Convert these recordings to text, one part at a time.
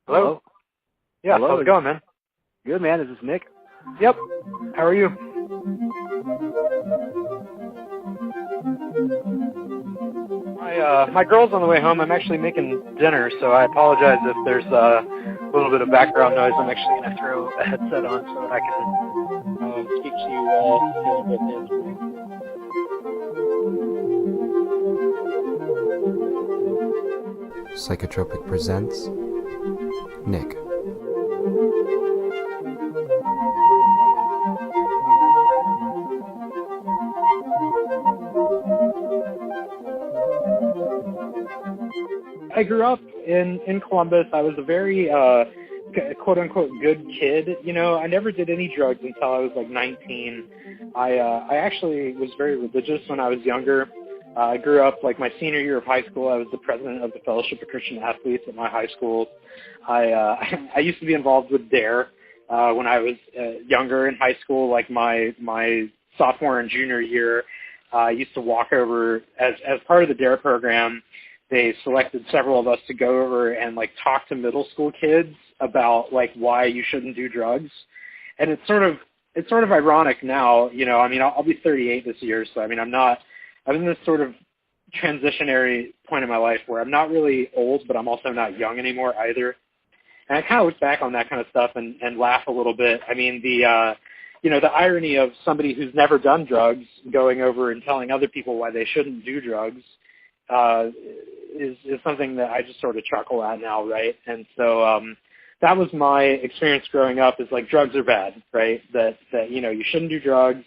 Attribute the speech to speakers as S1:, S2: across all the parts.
S1: Hello?
S2: Yeah,
S1: Hello?
S2: how's it going, man?
S1: Good, man. Is this Nick?
S2: Yep. How are you? My girl's on the way home. I'm actually making dinner, so I apologize if there's a little bit of background noise. I'm actually going to throw a headset on so that I can speak to you a little bit hands-free.
S3: Psychotropic presents Nick.
S2: I grew up in Columbus. I was a very quote-unquote good kid. You know, I never did any drugs until I was like 19. I actually was very religious when I was younger. I grew up, like, my senior year of high school. I was the president of the Fellowship of Christian Athletes at my high school. I used to be involved with DARE when I was younger in high school, like my sophomore and junior year. I used to walk over, as part of the DARE program, they selected several of us to go over and, like, talk to middle school kids about, like, why you shouldn't do drugs. And it's sort of ironic now, you know. I mean, I'll be 38 this year, so I mean, I'm in this sort of transitionary point in my life where I'm not really old, but I'm also not young anymore either. And I kind of look back on that kind of stuff and laugh a little bit. I mean, the irony of somebody who's never done drugs going over and telling other people why they shouldn't do drugs is something that I just sort of chuckle at now, right? And so that was my experience growing up, is like, drugs are bad, right? That you know, you shouldn't do drugs.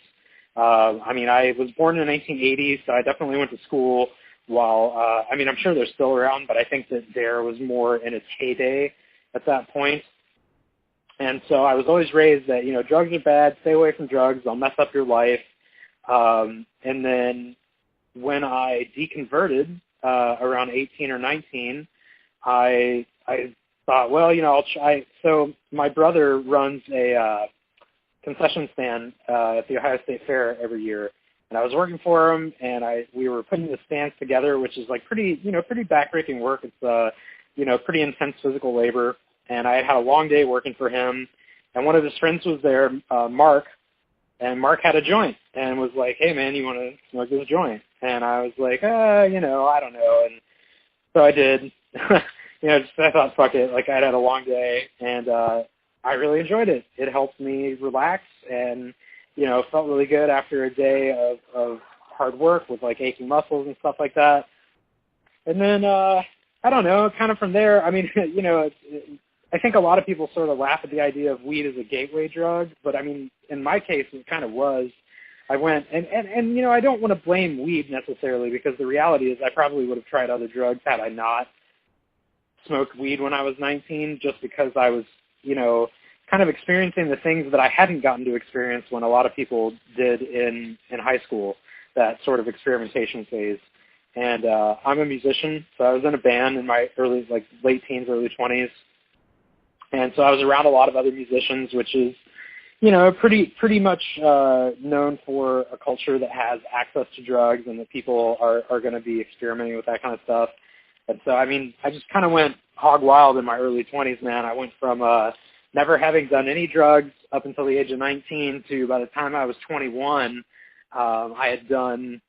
S2: I mean, I was born in 1980, so I definitely went to school while, I mean, I'm sure they're still around, but I think that DARE was more in its heyday at that point. And so I was always raised that, you know, drugs are bad, stay away from drugs, they'll mess up your life. And then when I deconverted around 18 or 19, I thought, well, you know, I'll try. So my brother runs a concession stand at the Ohio State Fair every year, and I was working for him, and we were putting the stands together, which is like pretty backbreaking work. It's you know, pretty intense physical labor, and I had a long day working for him, and one of his friends was there, Mark, and Mark had a joint and was like, hey man, you want to smoke this joint? And I was like, you know, I don't know. And so I did. You know, I thought, fuck it. Like, I'd had a long day, and I really enjoyed it. It helped me relax, and, you know, felt really good after a day of hard work with, like, aching muscles and stuff like that. And then, I don't know, kind of from there, I mean, you know, I think a lot of people sort of laugh at the idea of weed as a gateway drug, but I mean, in my case, it kind of was. I went, and you know, I don't want to blame weed necessarily, because the reality is I probably would have tried other drugs had I not smoked weed when I was 19, just because I was, you know, kind of experiencing the things that I hadn't gotten to experience when a lot of people did in high school, that sort of experimentation phase. And I'm a musician, so I was in a band in my late teens, early 20s. And so I was around a lot of other musicians, which is, you know, pretty much known for a culture that has access to drugs, and that people are going to be experimenting with that kind of stuff. And so, I mean, I just kind of went hog wild in my early 20s, man. I went from never having done any drugs up until the age of 19 to, by the time I was 21, I had done,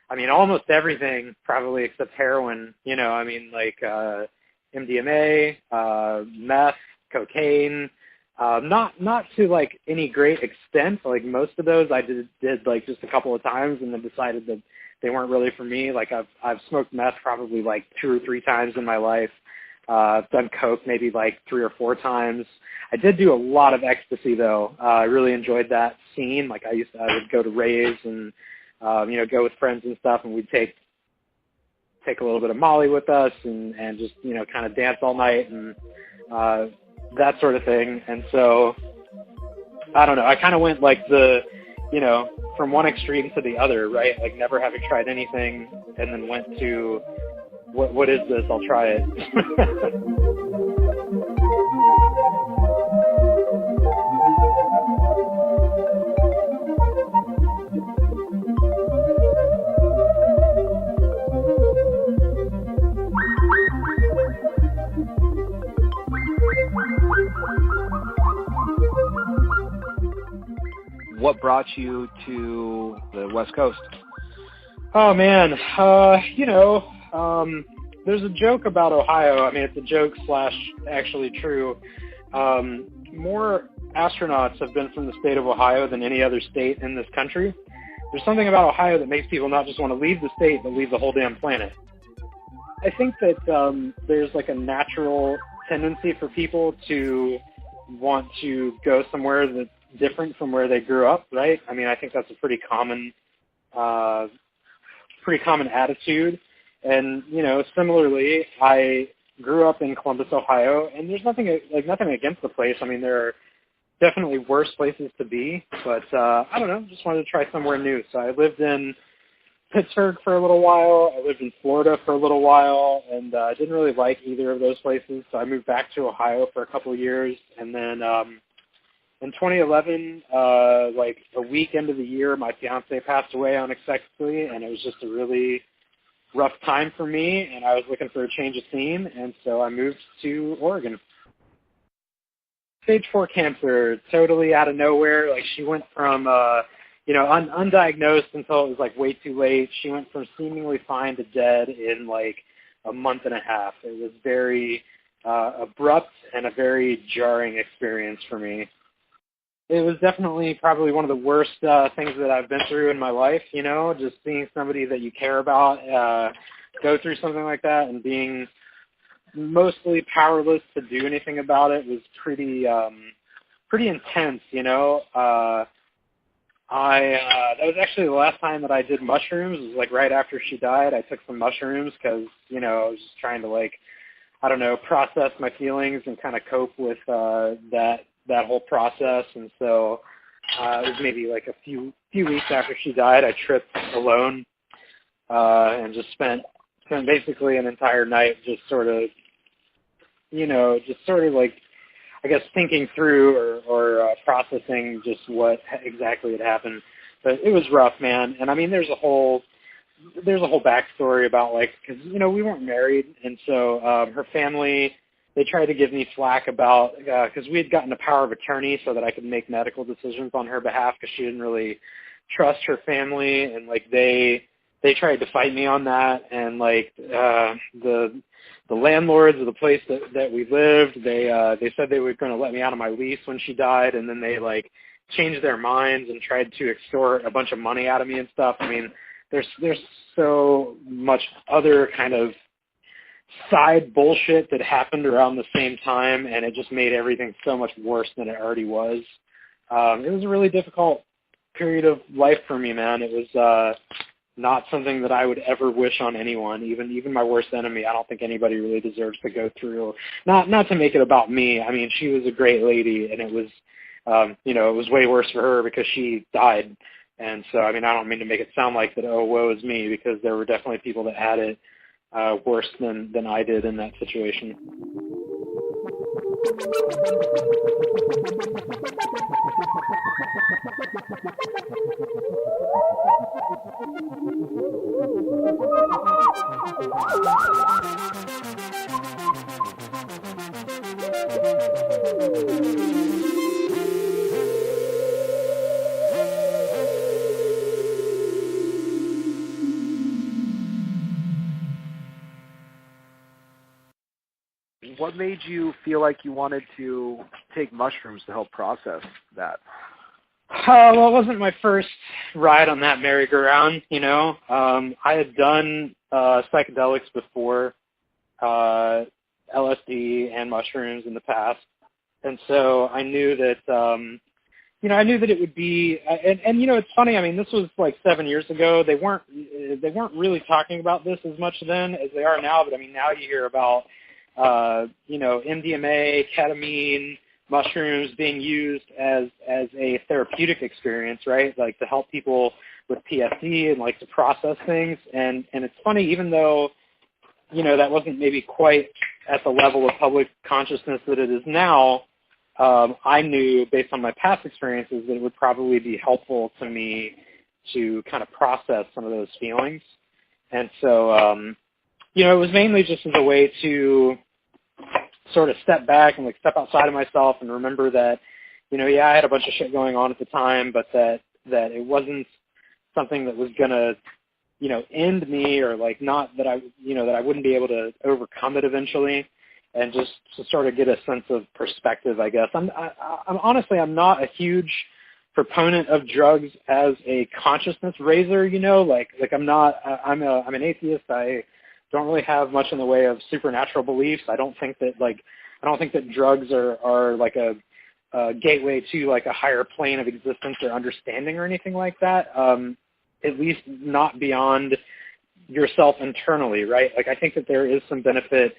S2: I mean, almost everything, probably except heroin. You know, I mean, like MDMA, meth, cocaine, not to like any great extent. Like, most of those I did like just a couple of times, and then decided that they weren't really for me. Like, I've smoked meth probably like 2 or 3 times in my life. I've done coke maybe like 3 or 4 times. I did do a lot of ecstasy though. I really enjoyed that scene. Like, I would go to raves and you know, go with friends and stuff, and we'd take a little bit of Molly with us, and just, you know, kind of dance all night and that sort of thing. And so, I don't know, I kind of went like you know, from one extreme to the other, right? Like, never having tried anything, and then went to, what is this? I'll try it.
S1: what brought you to the West Coast?
S2: Oh, man. There's a joke about Ohio. I mean, it's a joke / actually true. More astronauts have been from the state of Ohio than any other state in this country. There's something about Ohio that makes people not just want to leave the state, but leave the whole damn planet. I think that there's like a natural tendency for people to want to go somewhere that's different from where they grew up, right? I mean, I think that's a pretty common attitude. And, similarly, I grew up in Columbus, Ohio, and there's nothing against the place. I mean, there are definitely worse places to be, but I don't know, just wanted to try somewhere new. So I lived in Pittsburgh for a little while. I lived in Florida for a little while, and I didn't really like either of those places. So I moved back to Ohio for a couple of years, and then in 2011, like a week into the year, my fiance passed away unexpectedly, and it was just a really rough time for me, and I was looking for a change of scene, and so I moved to Oregon. Stage 4 cancer, totally out of nowhere. Like, she went from, undiagnosed until it was, like, way too late. She went from seemingly fine to dead in, like, a month and a half. It was very abrupt and a very jarring experience for me. It was definitely probably one of the worst things that I've been through in my life, just seeing somebody that you care about go through something like that and being mostly powerless to do anything about it was pretty intense, that was actually the last time that I did mushrooms. It was like right after she died. I took some mushrooms because, I was just trying to process my feelings and kind of cope with that whole process. And so it was maybe like a few weeks after she died, I tripped alone and just spent basically an entire night just sort of like, I guess, thinking through or processing just what exactly had happened. But it was rough, man. And I mean, there's a whole backstory about, like, because, we weren't married. And so her family, they tried to give me flack about, because we had gotten a power of attorney so that I could make medical decisions on her behalf because she didn't really trust her family. And, like, they tried to fight me on that. And, like, the landlords of the place that we lived, they said they were going to let me out of my lease when she died. And then they, like, changed their minds and tried to extort a bunch of money out of me and stuff. I mean, there's so much other kind of side bullshit that happened around the same time, and it just made everything so much worse than it already was. It was a really difficult period of life for me, man. It was not something that I would ever wish on anyone, even my worst enemy. I don't think anybody really deserves to go through. Not to make it about me. I mean, she was a great lady, and it was, it was way worse for her because she died. And so, I mean, I don't mean to make it sound like that, oh, woe is me, because there were definitely people that had it worse than I did in that situation.
S1: What made you feel like you wanted to take mushrooms to help process that?
S2: Well, it wasn't my first ride on that merry-go-round, I had done psychedelics before, LSD and mushrooms in the past. And so I knew that, it would be, and it's funny, I mean, this was like 7 years ago. They weren't really talking about this as much then as they are now, but I mean, now you hear about, MDMA, ketamine, mushrooms being used as a therapeutic experience, right? Like to help people with PTSD and like to process things. And it's funny, even though, that wasn't maybe quite at the level of public consciousness that it is now, I knew based on my past experiences that it would probably be helpful to me to kind of process some of those feelings. And so, it was mainly just as a way to sort of step back and like step outside of myself and remember that, yeah, I had a bunch of shit going on at the time, but that it wasn't something that was gonna, end me, or like not that I, that I wouldn't be able to overcome it eventually, and just to sort of get a sense of perspective, I guess. I'm honestly, I'm not a huge proponent of drugs as a consciousness raiser, like I'm an atheist. I don't really have much in the way of supernatural beliefs. I don't think that drugs are like a gateway to like a higher plane of existence or understanding or anything like that. At least not beyond yourself internally, right? Like I think that there is some benefit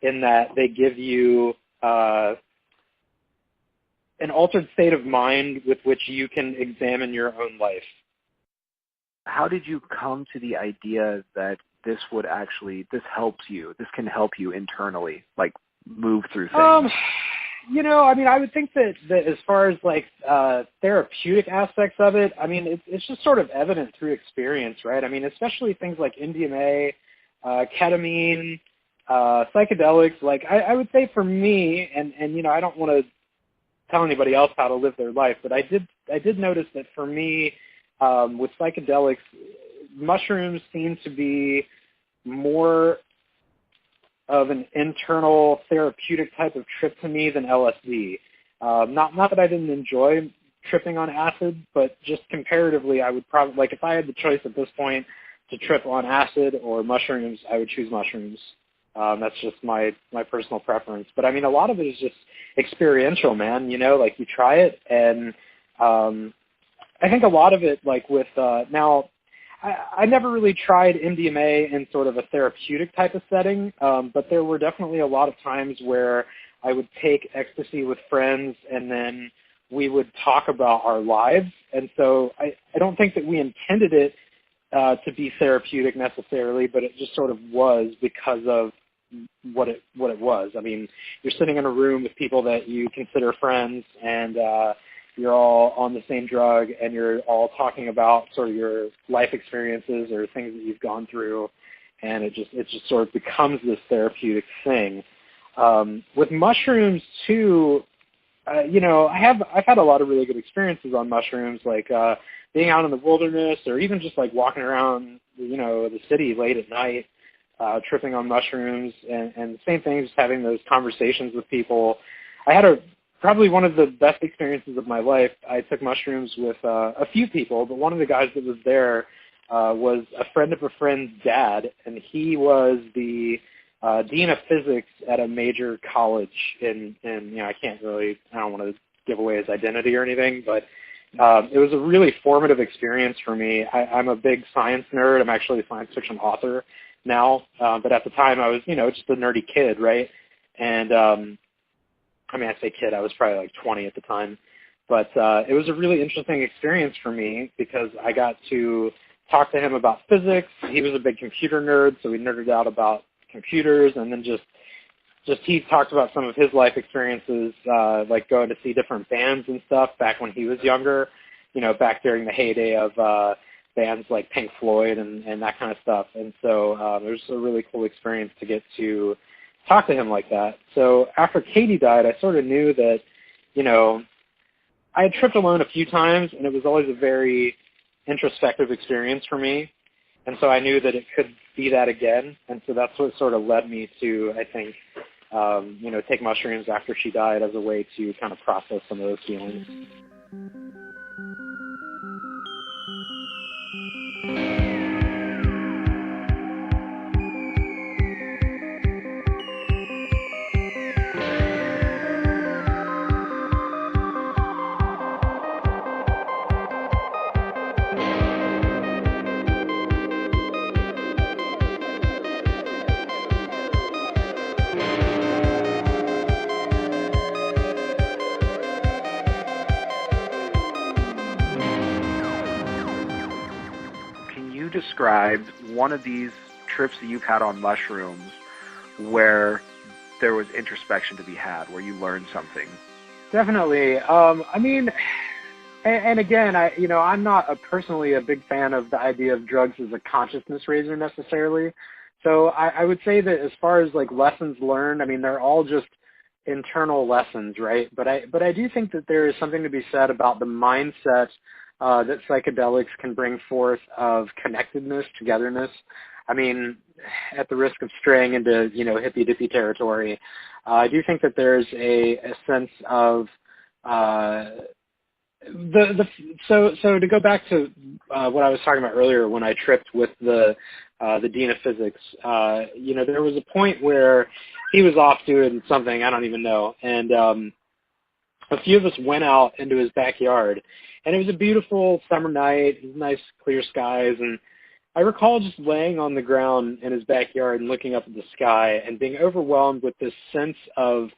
S2: in that they give you an altered state of mind with which you can examine your own life.
S1: How did you come to the idea that this helps you, this can help you internally, like move through things?
S2: I would think that as far as like therapeutic aspects of it, it's just sort of evident through experience, right? Especially things like MDMA, ketamine, psychedelics. Like I would say for me, and I don't want to tell anybody else how to live their life, but I did notice that for me, with psychedelics, mushrooms seem to be more of an internal therapeutic type of trip to me than LSD. Not that I didn't enjoy tripping on acid, but just comparatively, I would probably, like if I had the choice at this point to trip on acid or mushrooms, I would choose mushrooms. That's just my personal preference. But a lot of it is just experiential, man. Like you try it, and I think a lot of it, like with now, I never really tried MDMA in sort of a therapeutic type of setting, but there were definitely a lot of times where I would take ecstasy with friends, and then we would talk about our lives. And so I don't think that we intended it to be therapeutic necessarily, but it just sort of was because of what it was. You're sitting in a room with people that you consider friends, and you're all on the same drug, and you're all talking about sort of your life experiences or things that you've gone through, and it just sort of becomes this therapeutic thing. With mushrooms too, I've had a lot of really good experiences on mushrooms, like being out in the wilderness, or even just like walking around, the city late at night, tripping on mushrooms, and the same thing, just having those conversations with people. I had probably one of the best experiences of my life. I took mushrooms with a few people, but one of the guys that was there was a friend of a friend's dad, and he was the dean of physics at a major college in I don't want to give away his identity or anything, but it was a really formative experience for me. I'm a big science nerd. I'm actually a science fiction author now, but at the time I was, just a nerdy kid, right? And I say kid, I was probably like 20 at the time, but it was a really interesting experience for me because I got to talk to him about physics. He was a big computer nerd, so we nerded out about computers, and then just he talked about some of his life experiences, like going to see different bands and stuff back when he was younger, back during the heyday of bands like Pink Floyd and that kind of stuff. And so it was a really cool experience to get to talk to him like that. So after Katie died, I sort of knew that, I had tripped alone a few times, and it was always a very introspective experience for me. And so I knew that it could be that again. And so that's what sort of led me to, I think, take mushrooms after she died as a way to kind of process some of those feelings.
S1: Describe one of these trips that you've had on mushrooms where there was introspection to be had, where you learned something.
S2: Definitely. And again, I'm not personally a big fan of the idea of drugs as a consciousness raiser necessarily. So I would say that as far as like lessons learned, they're all just internal lessons, right? But I do think that there is something to be said about the mindset that psychedelics can bring forth of connectedness, togetherness. I mean, at the risk of straying into, hippy-dippy territory, I do think that there's a sense of so to go back to what I was talking about earlier when I tripped with the dean of physics, there was a point where he was off doing something, I don't even know, and a few of us went out into his backyard, and it was a beautiful summer night, nice clear skies, and I recall just laying on the ground in his backyard and looking up at the sky and being overwhelmed with this sense of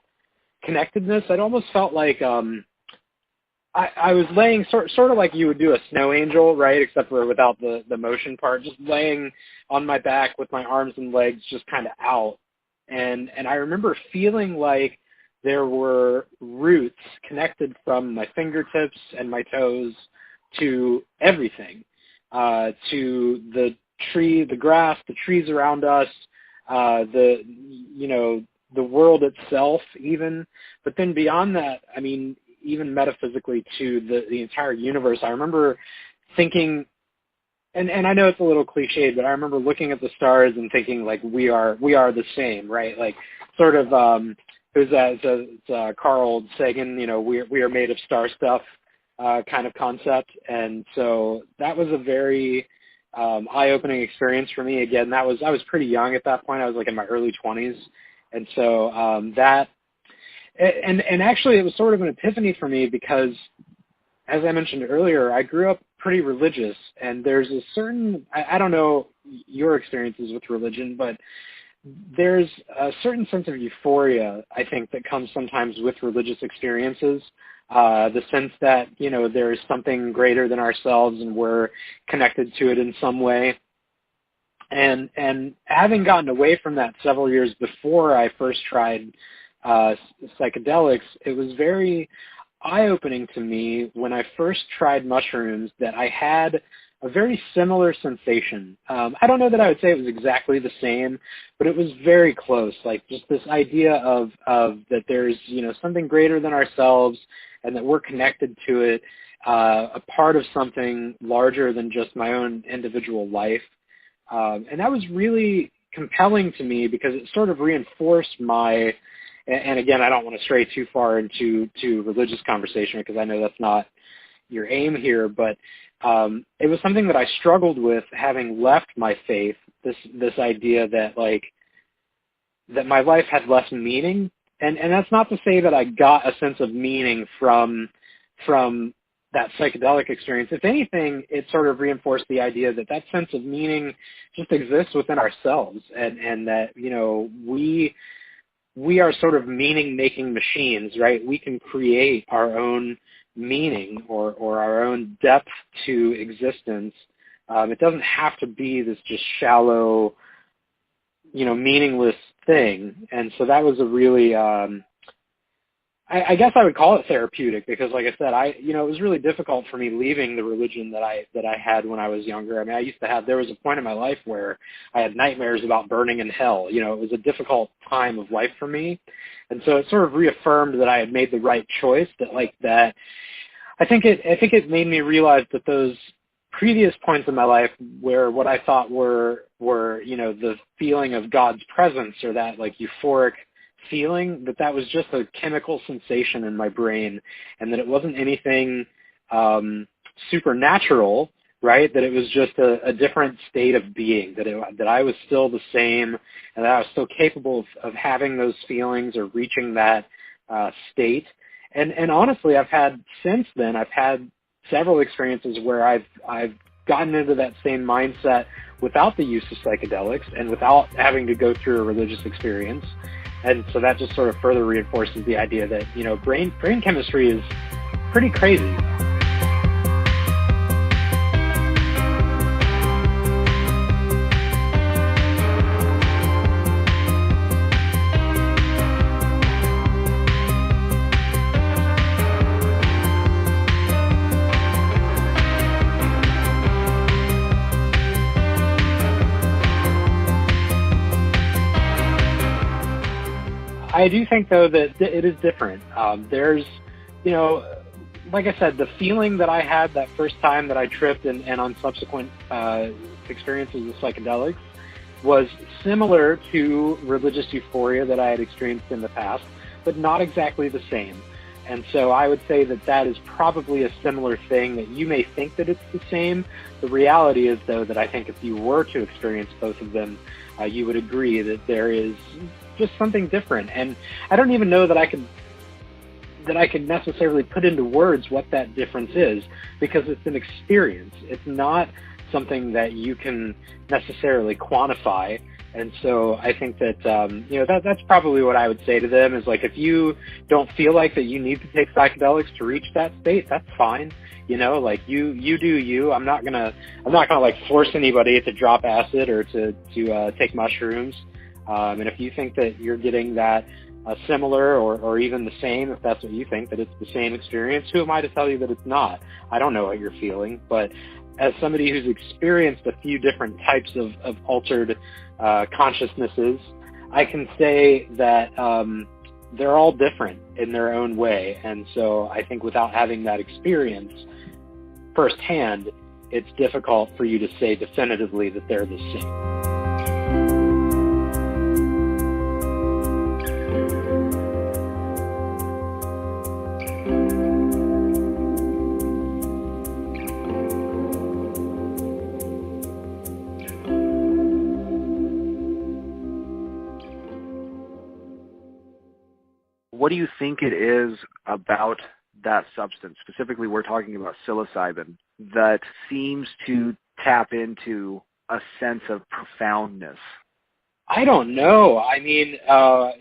S2: connectedness. It almost felt like I was laying sort of like you would do a snow angel, right, except for without the motion part, just laying on my back with my arms and legs just kind of out. And I remember feeling like there were roots connected from my fingertips and my toes to everything, to the tree, the grass, the trees around us, the world itself even. But then beyond that, I mean, even metaphysically to the entire universe. I remember thinking, and I know it's a little cliched, but I remember looking at the stars and thinking like we are the same, right? Like sort of who's that? It's Carl Sagan, we are made of star stuff kind of concept. And so that was a very eye-opening experience for me. Again, I was pretty young at that point. I was like in my early 20s, and so that. And actually, it was sort of an epiphany for me because, as I mentioned earlier, I grew up pretty religious, and there's a certain, I don't know your experiences with religion, but there's a certain sense of euphoria, I think, that comes sometimes with religious experiences, the sense that, there is something greater than ourselves and we're connected to it in some way. And having gotten away from that several years before I first tried psychedelics, it was very eye-opening to me when I first tried mushrooms that I had a very similar sensation. I don't know that I would say it was exactly the same, but it was very close. Like just this idea of that there's something greater than ourselves and that we're connected to it, a part of something larger than just my own individual life. And that was really compelling to me because it sort of reinforced my. And again, I don't want to stray too far into religious conversation because I know that's not your aim here, but it was something that I struggled with having left my faith, this idea that that my life had less meaning. And that's not to say that I got a sense of meaning from that psychedelic experience. If anything, it sort of reinforced the idea that sense of meaning just exists within ourselves and that, we are sort of meaning-making machines, right? We can create our own meaning or our own depth to existence. It doesn't have to be this just shallow, meaningless thing. And so that was a really, I guess I would call it therapeutic because, like I said, it was really difficult for me leaving the religion that I had when I was younger. I mean, there was a point in my life where I had nightmares about burning in hell. It was a difficult time of life for me. And so it sort of reaffirmed that I had made the right choice, that I think it made me realize that those previous points in my life where what I thought were the feeling of God's presence or that euphoric feeling, that was just a chemical sensation in my brain and that it wasn't anything supernatural, right? That it was just a different state of being, that I was still the same and that I was still capable of having those feelings or reaching that state. And honestly, I've had several experiences where I've gotten into that same mindset without the use of psychedelics and without having to go through a religious experience. And so that just sort of further reinforces the idea that, brain chemistry is pretty crazy. I do think, though, that it is different. There's, like I said, the feeling that I had that first time that I tripped and on subsequent experiences with psychedelics was similar to religious euphoria that I had experienced in the past, but not exactly the same. And so I would say that that is probably a similar thing, that you may think that it's the same. The reality is, though, that I think if you were to experience both of them, you would agree that there is just something different. And I don't even know that I could necessarily put into words what that difference is, because it's an experience. It's not something that you can necessarily quantify. And so I think that, that's probably what I would say to them is, like, if you don't feel like that you need to take psychedelics to reach that state, that's fine. Like you do you. I'm not gonna like force anybody to drop acid or to take mushrooms. And if you think that you're getting that similar or even the same, if that's what you think, that it's the same experience, who am I to tell you that it's not? I don't know what you're feeling, but as somebody who's experienced a few different types of altered consciousnesses, I can say that they're all different in their own way. And so I think without having that experience firsthand, it's difficult for you to say definitively that they're the same.
S1: What do you think it is about that substance? Specifically, we're talking about psilocybin, that seems to tap into a sense of profoundness.
S2: I don't know. I mean, so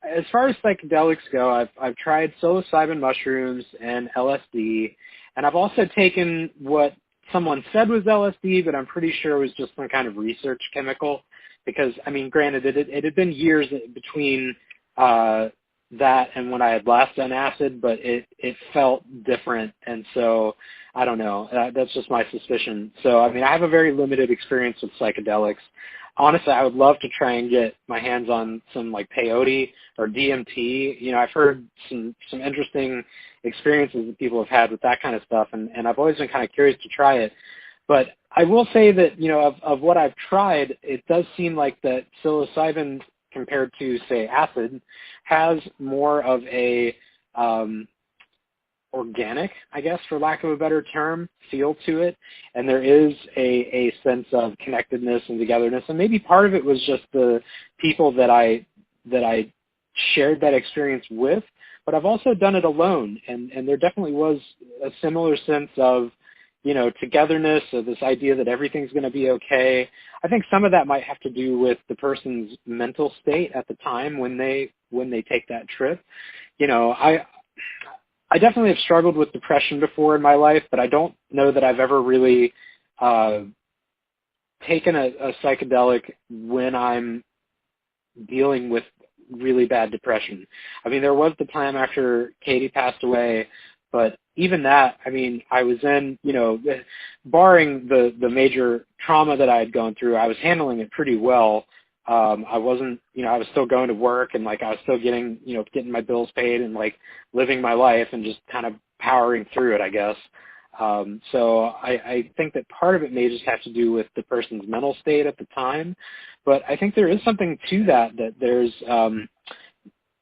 S2: as far as psychedelics go, I've tried psilocybin mushrooms and LSD, and I've also taken what someone said was LSD, but I'm pretty sure it was just some kind of research chemical. Because, I mean, granted, it had been years between that and when I had last done acid, but it felt different. And so, I don't know. That's just my suspicion. So, I mean, I have a very limited experience with psychedelics. Honestly, I would love to try and get my hands on some, like, peyote or DMT. I've heard some interesting experiences that people have had with that kind of stuff, and I've always been kind of curious to try it. But I will say that, of what I've tried, it does seem like that psilocybin, compared to, say, acid, has more of a organic, I guess, for lack of a better term, feel to it. And there is a sense of connectedness and togetherness. And maybe part of it was just the people that I shared that experience with. But I've also done it alone. And there definitely was a similar sense of, togetherness, or this idea that everything's going to be okay. I think some of that might have to do with the person's mental state at the time when they take that trip. I definitely have struggled with depression before in my life, but I don't know that I've ever really taken a psychedelic when I'm dealing with really bad depression. I mean, there was the time after Katie passed away, but even that, I mean, I was in, barring the major trauma that I had gone through, I was handling it pretty well. I wasn't, I was still going to work, and like I was still getting my bills paid and like living my life and just kind of powering through it, I guess. So I think that part of it may just have to do with the person's mental state at the time. But I think there is something to that there's,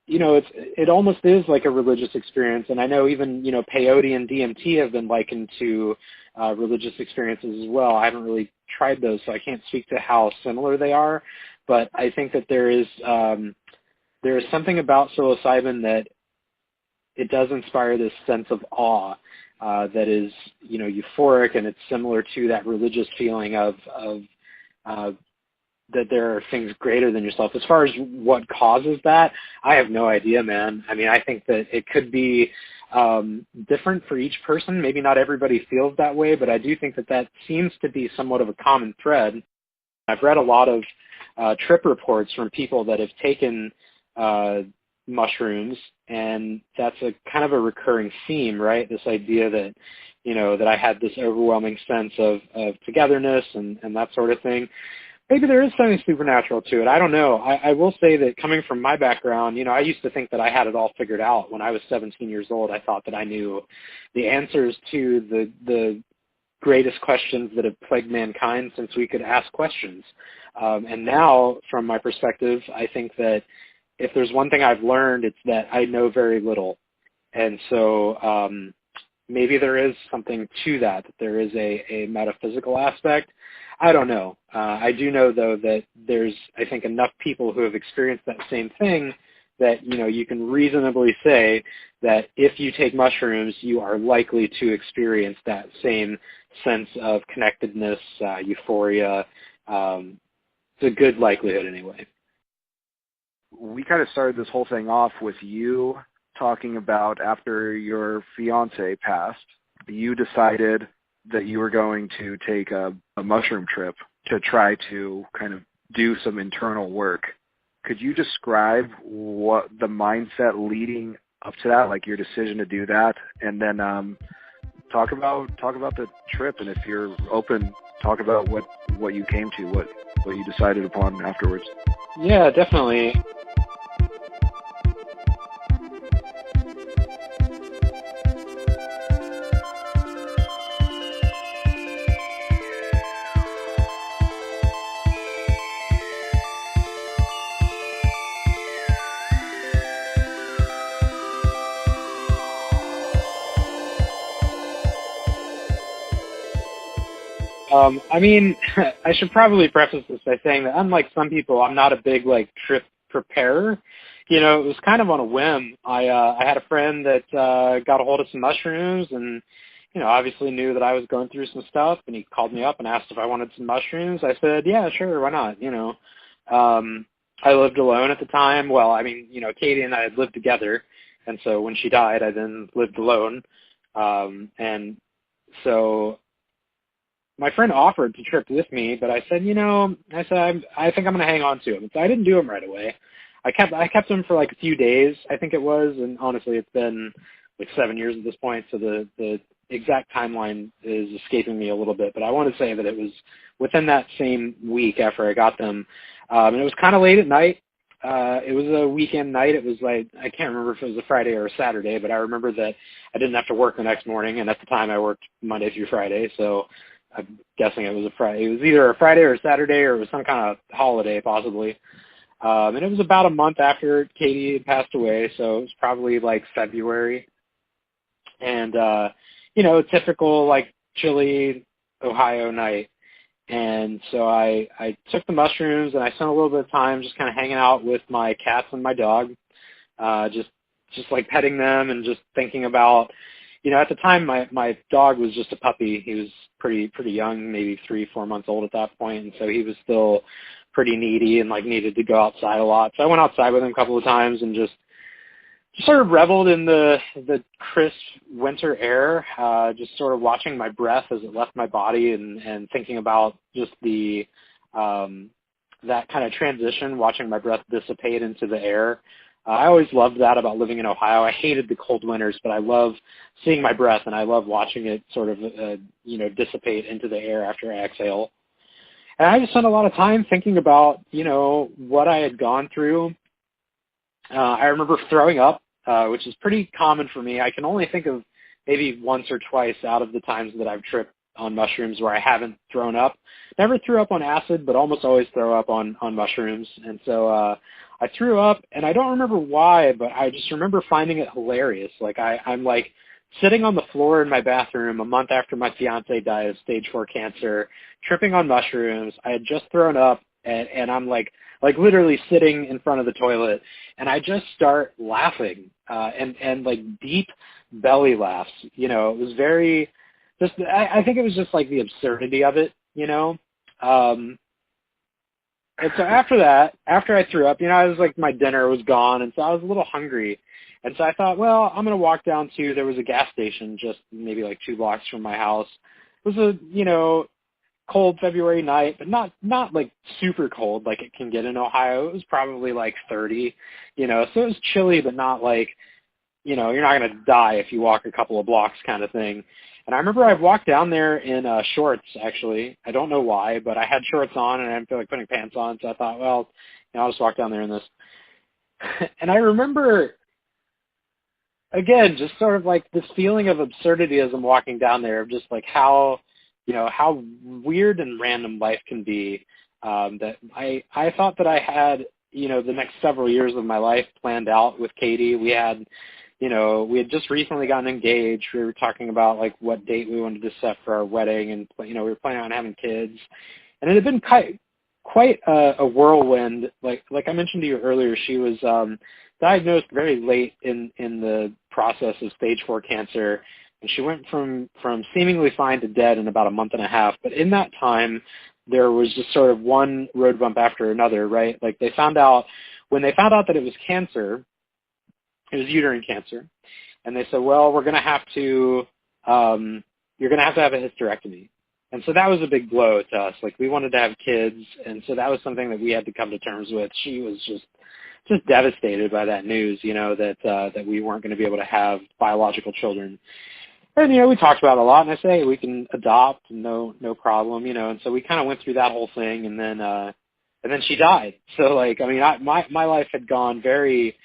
S2: it almost is like a religious experience. And I know even, peyote and DMT have been likened to religious experiences as well. I haven't really tried those, so I can't speak to how similar they are. But I think that there is something about psilocybin that it does inspire this sense of awe that is, euphoric, and it's similar to that religious feeling of that there are things greater than yourself. As far as what causes that, I have no idea, man. I mean, I think that it could be different for each person. Maybe not everybody feels that way, but I do think that seems to be somewhat of a common thread. I've read a lot of trip reports from people that have taken mushrooms, and that's a kind of a recurring theme, right? This idea that, that I had this overwhelming sense of togetherness and that sort of thing. maybe there is something supernatural to it. I don't know. I will say that coming from my background, I used to think that I had it all figured out. When I was 17 years old, I thought that I knew the answers to the greatest questions that have plagued mankind since we could ask questions. And now, from my perspective, I think that if there's one thing I've learned, it's that I know very little. And so maybe there is something to that there is a metaphysical aspect. I don't know. I do know, though, that there's, I think, enough people who have experienced that same thing that, you can reasonably say that if you take mushrooms, you are likely to experience that same sense of connectedness, euphoria. It's a good likelihood anyway.
S1: We kind of started this whole thing off with you talking about after your fiance passed, you decided that you were going to take a mushroom trip to try to kind of do some internal work. Could you describe what the mindset leading up to that, like your decision to do that, and then talk about the trip, and if you're open, talk about what you came to, what you decided upon afterwards.
S2: Yeah, definitely. I mean, I should probably preface this by saying that unlike some people, I'm not a big trip preparer. It was kind of on a whim. I had a friend that got a hold of some mushrooms and, obviously knew that I was going through some stuff, and he called me up and asked if I wanted some mushrooms. I said, yeah, sure, why not? I lived alone at the time. Well, I mean, Katie and I had lived together, and so when she died, I then lived alone. And so my friend offered to trip with me, but I said, I think I'm going to hang on to him. So I didn't do him right away. I kept him for a few days, I think it was, and honestly, it's been 7 years at this point, so the exact timeline is escaping me a little bit, but I want to say that it was within that same week after I got them, and it was kind of late at night. It was a weekend night. It was I can't remember if it was a Friday or a Saturday, but I remember that I didn't have to work the next morning, and at the time I worked Monday through Friday, so I'm guessing it was a Friday. It was either a Friday or a Saturday, or it was some kind of holiday, possibly. And it was about a month after Katie had passed away, so it was probably February. And, typical chilly Ohio night. And so I took the mushrooms, and I spent a little bit of time just kind of hanging out with my cats and my dog, just petting them and just thinking about, at the time my dog was just a puppy. He was pretty young, maybe 3-4 months old at that point, and so he was still pretty needy and needed to go outside a lot. So I went outside with him a couple of times and just sort of reveled in the crisp winter air, just sort of watching my breath as it left my body and thinking about just the that kind of transition, watching my breath dissipate into the air. I always loved that about living in Ohio. I hated the cold winters, but I love seeing my breath, and I love watching it sort of, dissipate into the air after I exhale. And I just spent a lot of time thinking about, what I had gone through. I remember throwing up, which is pretty common for me. I can only think of maybe once or twice out of the times that I've tripped on mushrooms where I haven't thrown up. Never threw up on acid, but almost always throw up on mushrooms. And so I threw up, and I don't remember why, but I just remember finding it hilarious. I'm sitting on the floor in my bathroom a month after my fiance died of stage 4 cancer, tripping on mushrooms. I had just thrown up, and I'm literally sitting in front of the toilet, and I just start laughing, and deep belly laughs. It was very, I think it was just the absurdity of it, And so after that, after I threw up, I was my dinner was gone, and so I was a little hungry. And so I thought, well, I'm going to walk down to, there was a gas station just maybe 2 blocks from my house. It was a, cold February night, but not super cold like it can get in Ohio. It was probably 30, so it was chilly, but not you're not going to die if you walk a couple of blocks kind of thing. And I remember I walked down there in shorts, actually. I don't know why, but I had shorts on and I didn't feel like putting pants on. So I thought, well, I'll just walk down there in this. And I remember, again, just sort of like this feeling of absurdity as I'm walking down there, of just like how weird and random life can be. That I thought that I had, the next several years of my life planned out with Katie. We had just recently gotten engaged. We were talking about like what date we wanted to set for our wedding, and we were planning on having kids. And it had been quite a whirlwind. Like I mentioned to you earlier, she was diagnosed very late in the process of stage 4 cancer, and she went from seemingly fine to dead in about a month and a half. But in that time, there was just sort of one road bump after another, right? Like when they found out that it was cancer, it was uterine cancer, and they said, well, we're going to have to, you're going to have a hysterectomy. And so that was a big blow to us. Like, we wanted to have kids, and so that was something that we had to come to terms with. She was just devastated by that news, that we weren't going to be able to have biological children. And, we talked about it a lot, and I say we can adopt, no problem, and so we kind of went through that whole thing, and then she died. So, like, I mean, my life had gone very,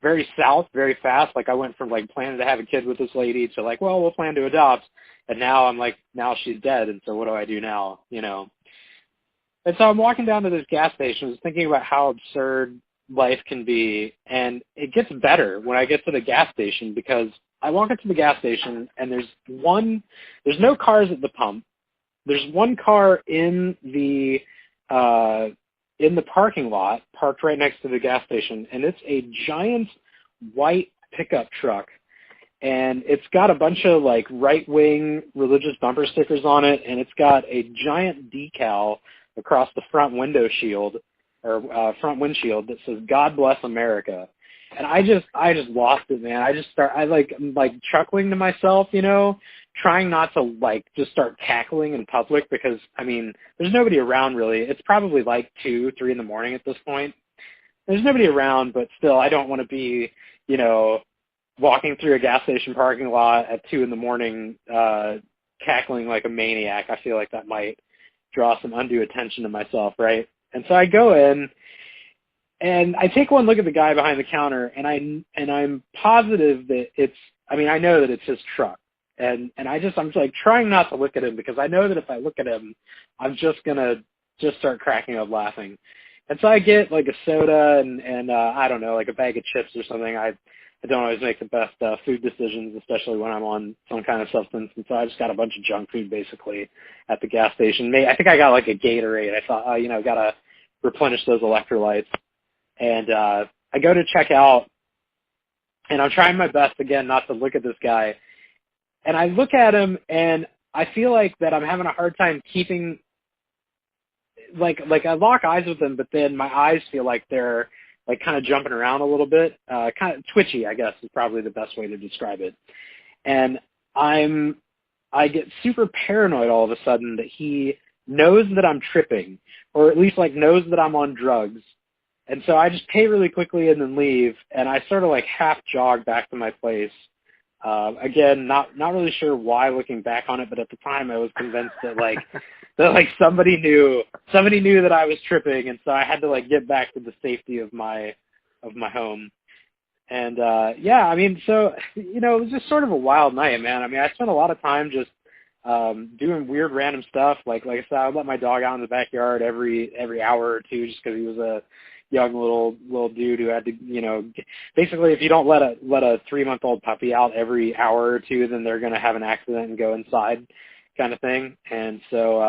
S2: very south, very fast. Like, I went from, like, planning to have a kid with this lady to, like, well, we'll plan to adopt. And now I'm like, now she's dead, and so what do I do now, And so I'm walking down to this gas station, I was thinking about how absurd life can be, and it gets better when I get to the gas station, because I walk up to the gas station, and there's no cars at the pump. There's one car in the parking lot, parked right next to the gas station, and it's a giant white pickup truck. And it's got a bunch of like right-wing religious bumper stickers on it, and it's got a giant decal across the front windshield that says "God Bless America." And I just lost it, man. I'm like chuckling to myself, trying not to like just start cackling in public, because I mean, there's nobody around really. It's probably like 2, 3 in the morning at this point. There's nobody around, but still, I don't want to be, walking through a gas station parking lot at 2 in the morning, cackling like a maniac. I feel like that might draw some undue attention to myself, right? And so I go in, and I take one look at the guy behind the counter, and I'm positive that I know that it's his truck. And I'm like trying not to look at him, because I know that if I look at him, I'm just gonna start cracking up laughing. And so I get like a soda and I don't know, like a bag of chips or something. I don't always make the best food decisions, especially when I'm on some kind of substance. And so I just got a bunch of junk food basically at the gas station. I think I got like a Gatorade. I thought, got to replenish those electrolytes. And I go to check out, and I'm trying my best again not to look at this guy. And I look at him, and I feel like that I'm having a hard time keeping, like I lock eyes with him, but then my eyes feel like they're like kind of jumping around a little bit, kind of twitchy, I guess is probably the best way to describe it. And I get super paranoid all of a sudden that he knows that I'm tripping, or at least like knows that I'm on drugs. And so I just pay really quickly and then leave, and I sort of like half jog back to my place. Again, not really sure why looking back on it, but at the time I was convinced that somebody knew that I was tripping, and so I had to like get back to the safety of my home. And so it was just sort of a wild night, man. I mean, I spent a lot of time just doing weird random stuff. Like I said, I would let my dog out in the backyard every hour or two, just because he was a young little dude who had to, basically if you don't let a 3-month-old puppy out every hour or two, then they're going to have an accident and go inside, kind of thing. And so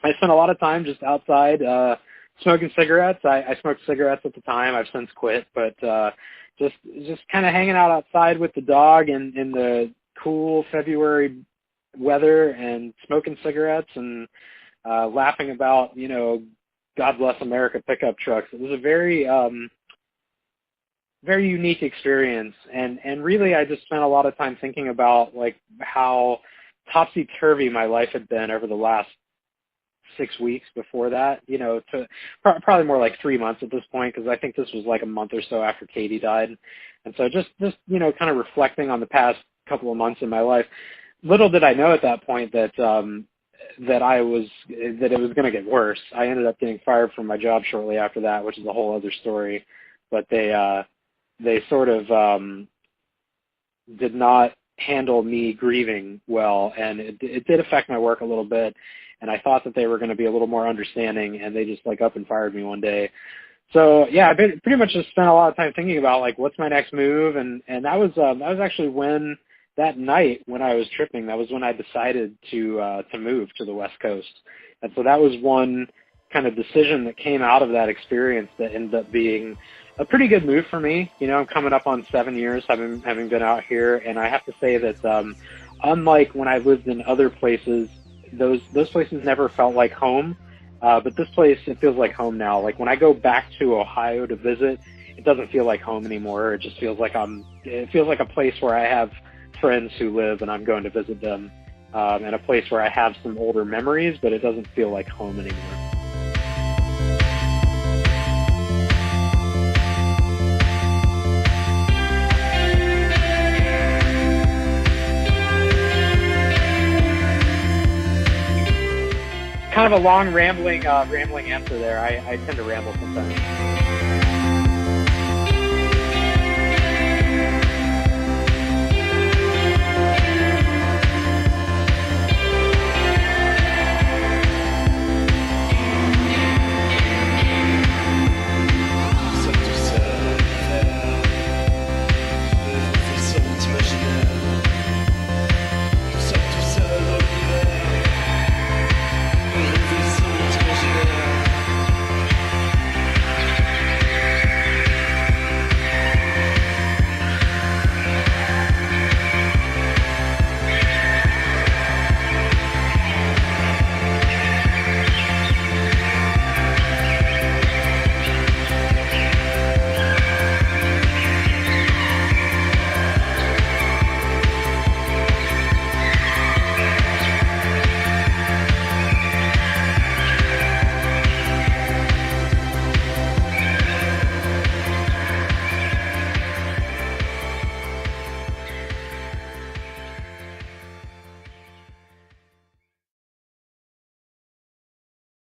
S2: I spent a lot of time just outside smoking cigarettes. I smoked cigarettes at the time. I've since quit, but just kind of hanging out outside with the dog in the cool February weather, and smoking cigarettes and laughing about, God Bless America pickup trucks. It was a very, very unique experience. And really, I just spent a lot of time thinking about like how topsy-turvy my life had been over the last 6 weeks before that, to probably more like 3 months at this point, because I think this was like a month or so after Katie died. And so just kind of reflecting on the past couple of months in my life. little did I know at that point that that it was going to get worse. I ended up getting fired from my job shortly after that, which is a whole other story. But they sort of did not handle me grieving well, and it did affect my work a little bit. And I thought that they were going to be a little more understanding, and they just like up and fired me one day. So yeah, I pretty much just spent a lot of time thinking about like what's my next move, and that was actually when that night when I was tripping, that was when I decided to move to the West Coast. And so that was one kind of decision that came out of that experience that ended up being a pretty good move for me. You know, I'm coming up on 7 years having been out here, and I have to say that unlike when I lived in other places, those places never felt like home. But this place, it feels like home now. Like when I go back to Ohio to visit, it doesn't feel like home anymore. It just feels like it feels like a place where I have friends who live and I'm going to visit them, and a place where I have some older memories, but it doesn't feel like home anymore. Kind of a long rambling answer there. I tend to ramble sometimes.